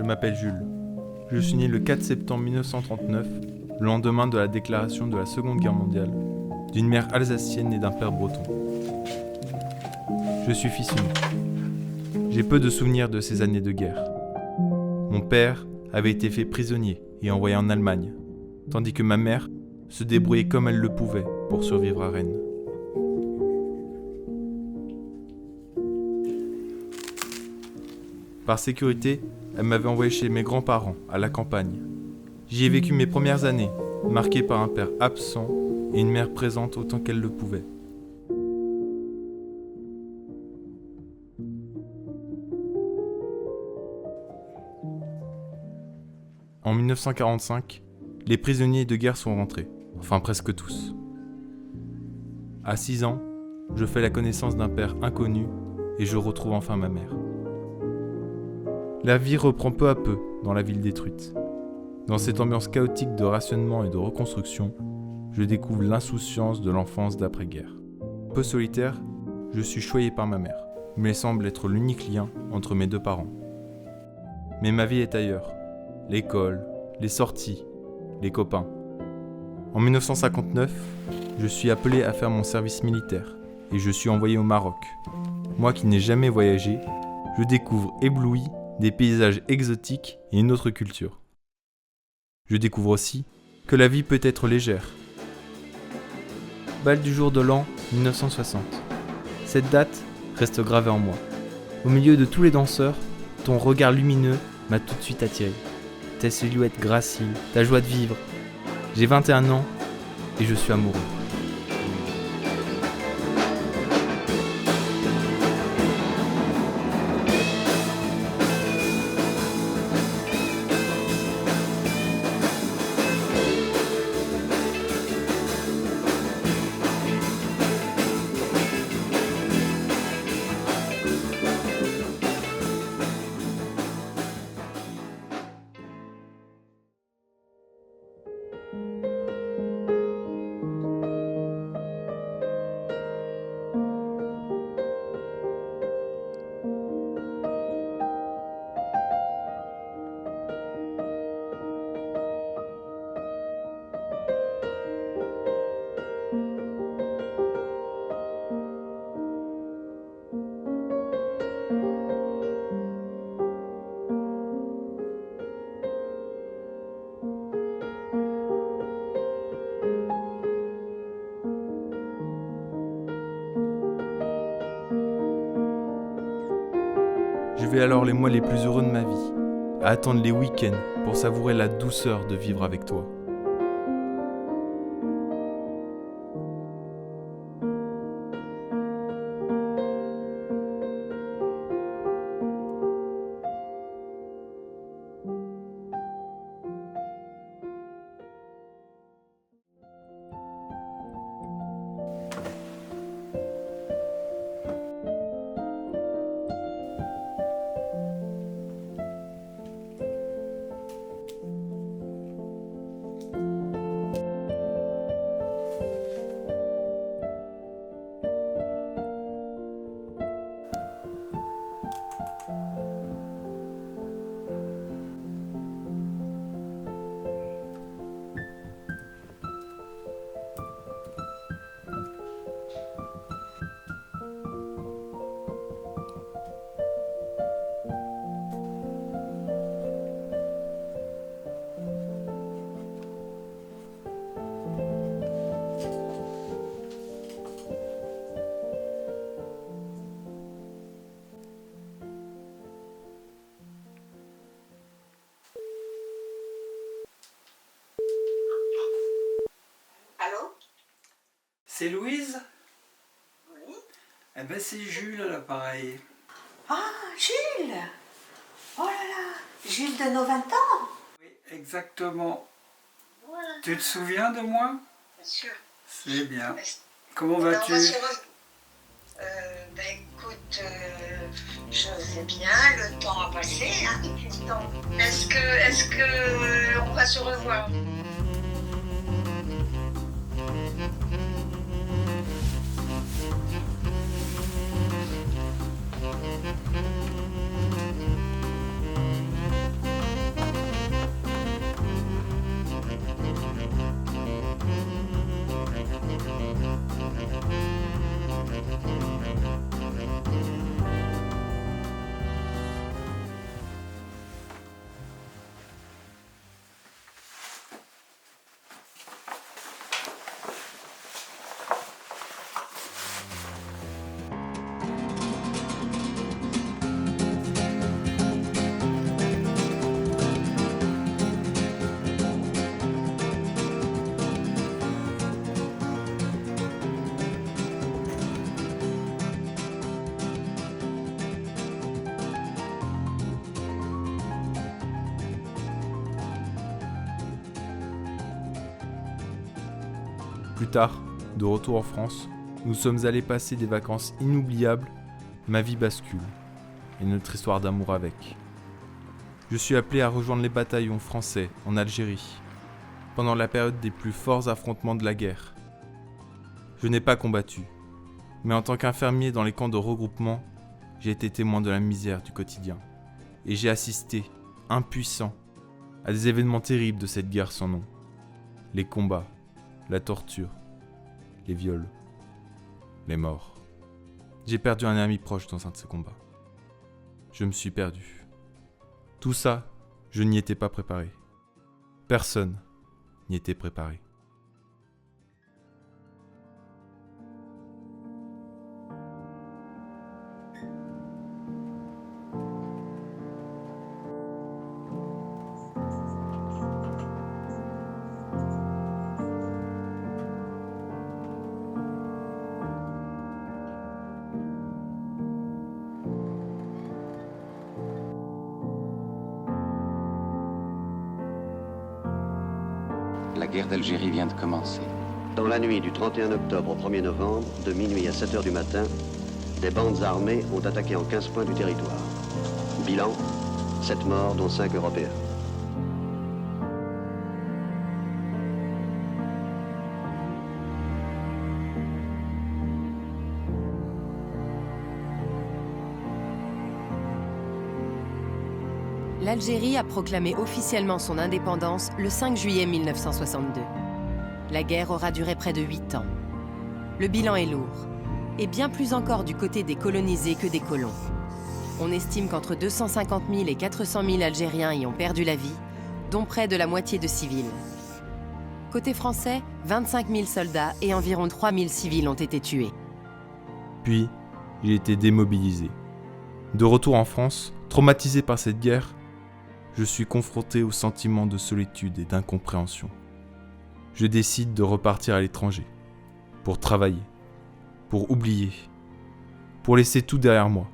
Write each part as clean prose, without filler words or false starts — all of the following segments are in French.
Je m'appelle Jules. Je suis né le 4 septembre 1939, le lendemain de la déclaration de la Seconde Guerre mondiale, d'une mère alsacienne et d'un père breton. Je suis fils unique. J'ai peu de souvenirs de ces années de guerre. Mon père avait été fait prisonnier et envoyé en Allemagne, tandis que ma mère se débrouillait comme elle le pouvait pour survivre à Rennes. Par sécurité, elle m'avait envoyé chez mes grands-parents, à la campagne. J'y ai vécu mes premières années, marquées par un père absent et une mère présente autant qu'elle le pouvait. En 1945, les prisonniers de guerre sont rentrés, enfin presque tous. À 6 ans, je fais la connaissance d'un père inconnu et je retrouve enfin ma mère. La vie reprend peu à peu dans la ville détruite. Dans cette ambiance chaotique de rationnement et de reconstruction, je découvre l'insouciance de l'enfance d'après-guerre. Peu solitaire, je suis choyé par ma mère, mais elle semble être l'unique lien entre mes deux parents. Mais ma vie est ailleurs. L'école, les sorties, les copains. En 1959, je suis appelé à faire mon service militaire et je suis envoyé au Maroc. Moi qui n'ai jamais voyagé, je découvre ébloui des paysages exotiques et une autre culture. Je découvre aussi que la vie peut être légère. Bal du jour de l'an 1960. Cette date reste gravée en moi. Au milieu de tous les danseurs, ton regard lumineux m'a tout de suite attiré. Ta silhouette gracile, ta joie de vivre. J'ai 21 ans et je suis amoureux. Je vais alors les mois les plus heureux de ma vie, à attendre les week-ends pour savourer la douceur de vivre avec toi. C'est Louise? Oui. Eh ben c'est Jules à l'appareil. Ah, Jules! Oh là là, Jules de nos 20 ans? Oui, exactement. Voilà. Tu te souviens de moi? Bien sûr. C'est bien. Est-ce- Comment Alors, vas-tu? on va se ben écoute, je vais bien, le temps a passé, hein, depuis le temps. Est-ce que on va se revoir? Plus tard, de retour en France, nous sommes allés passer des vacances inoubliables, ma vie bascule, et notre histoire d'amour avec. Je suis appelé à rejoindre les bataillons français en Algérie, pendant la période des plus forts affrontements de la guerre. Je n'ai pas combattu, mais en tant qu'infirmier dans les camps de regroupement, j'ai été témoin de la misère du quotidien, et j'ai assisté, impuissant, à des événements terribles de cette guerre sans nom. Les combats, la torture, les viols, les morts. J'ai perdu un ami proche dans un de ces combats. Je me suis perdu. Tout ça, je n'y étais pas préparé. Personne n'y était préparé. La guerre d'Algérie vient de commencer. Dans la nuit du 31 octobre au 1er novembre, de minuit à 7 h du matin, des bandes armées ont attaqué en 15 points du territoire. Bilan, 7 morts, dont 5 Européens. L'Algérie a proclamé officiellement son indépendance le 5 juillet 1962. La guerre aura duré près de 8 ans. Le bilan est lourd, et bien plus encore du côté des colonisés que des colons. On estime qu'entre 250 000 et 400 000 Algériens y ont perdu la vie, dont près de la moitié de civils. Côté français, 25 000 soldats et environ 3 000 civils ont été tués. Puis, j'ai été démobilisé. De retour en France, traumatisé par cette guerre, je suis confronté au sentiment de solitude et d'incompréhension. Je décide de repartir à l'étranger, pour travailler, pour oublier, pour laisser tout derrière moi,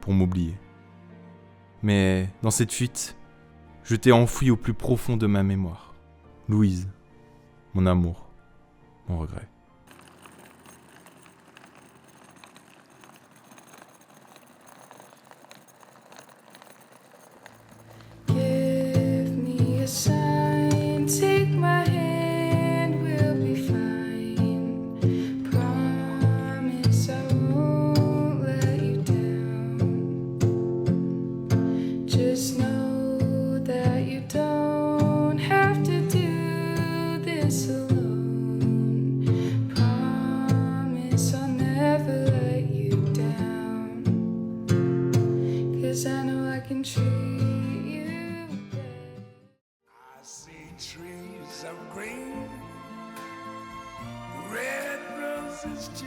pour m'oublier. Mais dans cette fuite, je t'ai enfoui au plus profond de ma mémoire. Louise, mon amour, mon regret. Trees of green, red roses too.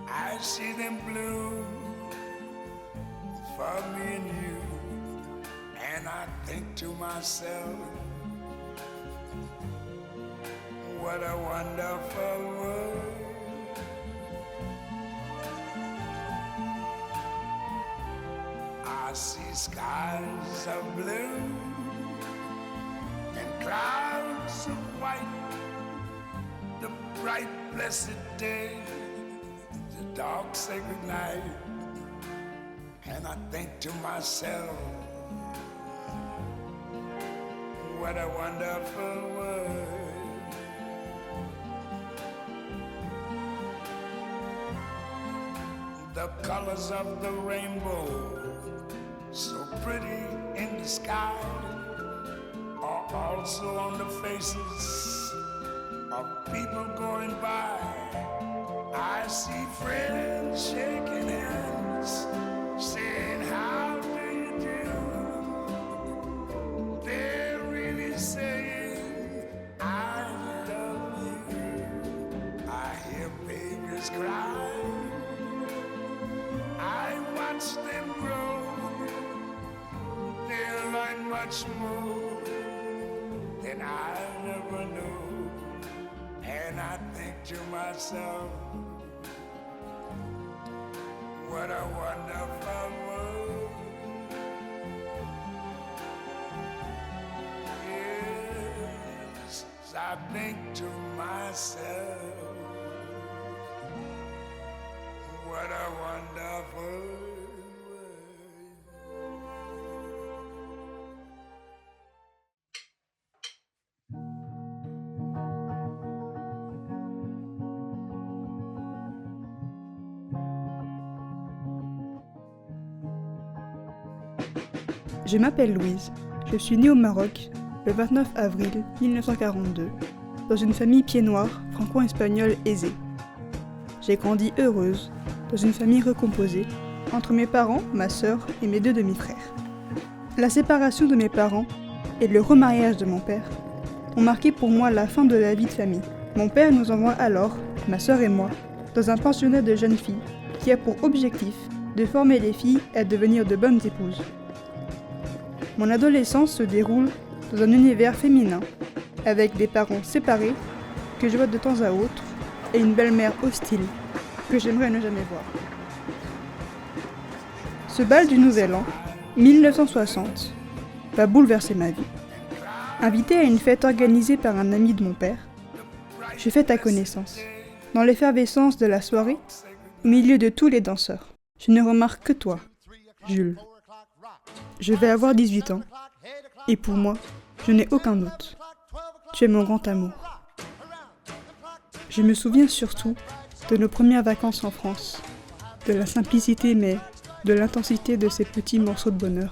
I see them bloom for me and you, and I think to myself, what a wonderful world. I see skies of blue and clouds of white, the bright blessed day, the dark sacred night, and I think to myself, what a wonderful world. The colors of the rainbow, so pretty in the sky, are also on the faces of people going by. I see friends shaking hands, saying, how do you do? They're really saying, I love you. I hear babies cry, I watch them grow. They'll learn much more than I never knew. And I think to myself, what a wonderful world. Yes, I I think to myself, what a wonderful world. Je m'appelle Louise. Je suis née au Maroc le 29 avril 1942 dans une famille pied-noir franco-espagnole aisée. J'ai grandi heureuse dans une famille recomposée entre mes parents, ma sœur et mes 2 demi-frères. La séparation de mes parents et le remariage de mon père ont marqué pour moi la fin de la vie de famille. Mon père nous envoie alors, ma sœur et moi, dans un pensionnat de jeunes filles qui a pour objectif de former les filles à devenir de bonnes épouses. Mon adolescence se déroule dans un univers féminin, avec des parents séparés que je vois de temps à autre et une belle-mère hostile que j'aimerais ne jamais voir. Ce bal du Nouvel An, 1960, va bouleverser ma vie. Invité à une fête organisée par un ami de mon père, je fais ta connaissance. Dans l'effervescence de la soirée, au milieu de tous les danseurs, je ne remarque que toi, Jules. Je vais avoir 18 ans, et pour moi, je n'ai aucun doute. Tu es mon grand amour. Je me souviens surtout de nos premières vacances en France, de la simplicité mais de l'intensité de ces petits morceaux de bonheur,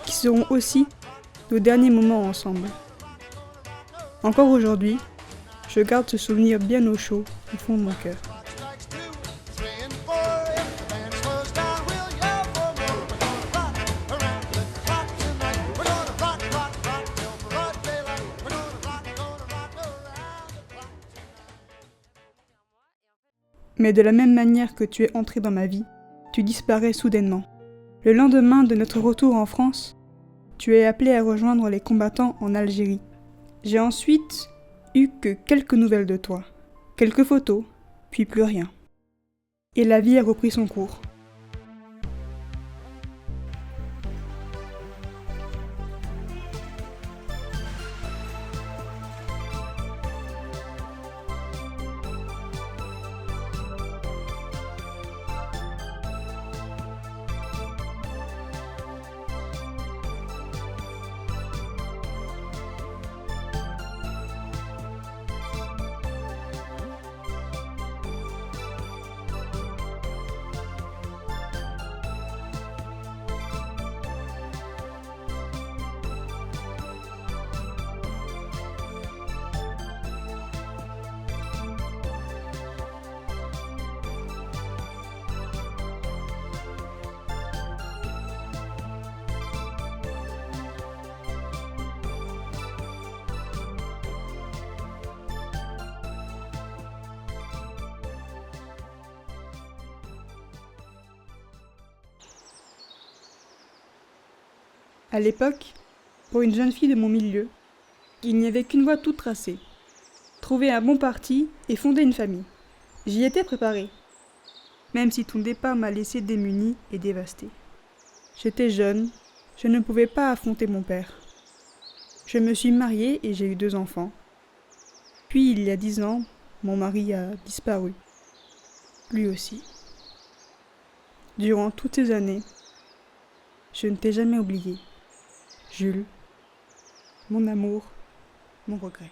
qui seront aussi nos derniers moments ensemble. Encore aujourd'hui, je garde ce souvenir bien au chaud au fond de mon cœur. Mais de la même manière que tu es entré dans ma vie, tu disparais soudainement. Le lendemain de notre retour en France, tu es appelé à rejoindre les combattants en Algérie. J'ai ensuite eu que quelques nouvelles de toi, quelques photos, puis plus rien. Et la vie a repris son cours. À l'époque, pour une jeune fille de mon milieu, il n'y avait qu'une voie toute tracée. Trouver un bon parti et fonder une famille. J'y étais préparée, même si ton départ m'a laissée démunie et dévastée. J'étais jeune, je ne pouvais pas affronter mon père. Je me suis mariée et j'ai eu 2 enfants. Puis il y a 10 ans, mon mari a disparu. Lui aussi. Durant toutes ces années, je ne t'ai jamais oublié. Jules, mon amour, mon regret.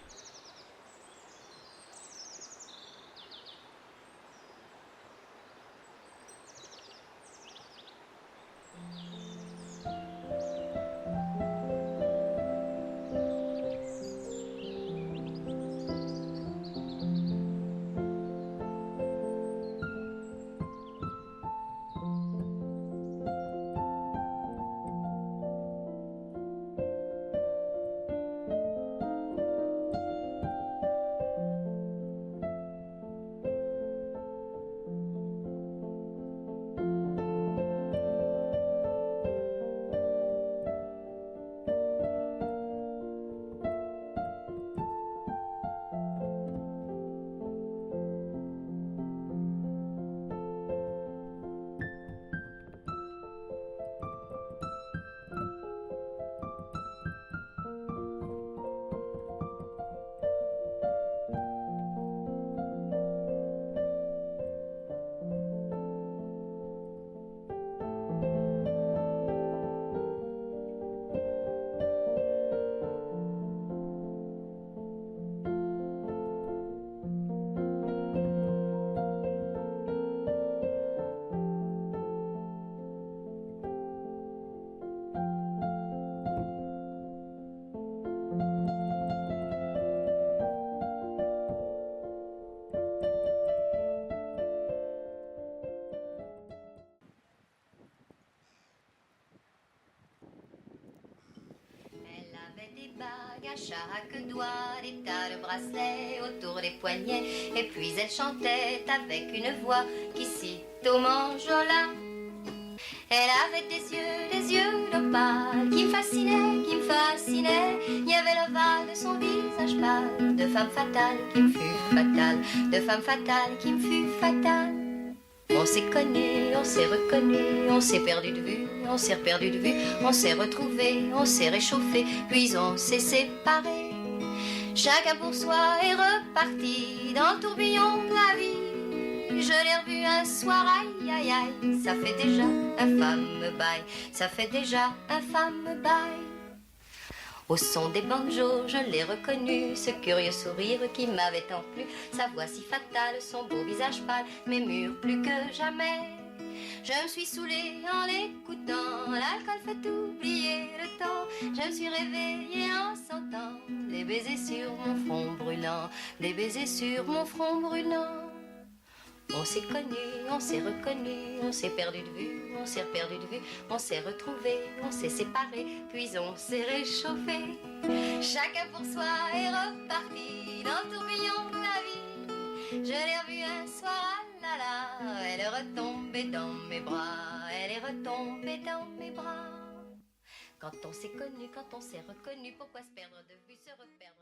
à chaque doigt des tas de bracelets autour des poignets. Et puis elle chantait avec une voix qui sitôt m'enjola. Elle avait des yeux d'opale qui me fascinaient, qui me fascinaient. Il y avait l'ovale de son visage pâle, de femme fatale qui me fut fatale, de femme fatale qui me fut fatale. On s'est connus, on s'est reconnus, on s'est perdu de vue, on s'est perdu de vue, on s'est retrouvés, on s'est réchauffés, puis on s'est séparés. Chacun pour soi est reparti dans le tourbillon de la vie. Je l'ai revu un soir, aïe aïe aïe, ça fait déjà un fameux bail, ça fait déjà un fameux bail. Au son des banjos, je l'ai reconnu, ce curieux sourire qui m'avait tant plu, sa voix si fatale, son beau visage pâle, m'émure plus que jamais. Je me suis saoulée en l'écoutant, l'alcool fait oublier le temps. Je me suis réveillée en sentant des baisers sur mon front brûlant, des baisers sur mon front brûlant. On s'est connus, on s'est reconnus, on s'est perdu de vue, on s'est perdu de vue, on s'est retrouvés, on s'est séparés, puis on s'est réchauffés. Chacun pour soi est reparti dans le tourbillon de la vie. Je l'ai revue un soir, ah là là, elle est retombée dans mes bras, elle est retombée dans mes bras. Quand on s'est connu, quand on s'est reconnu, pourquoi se perdre de vue, se reperdre?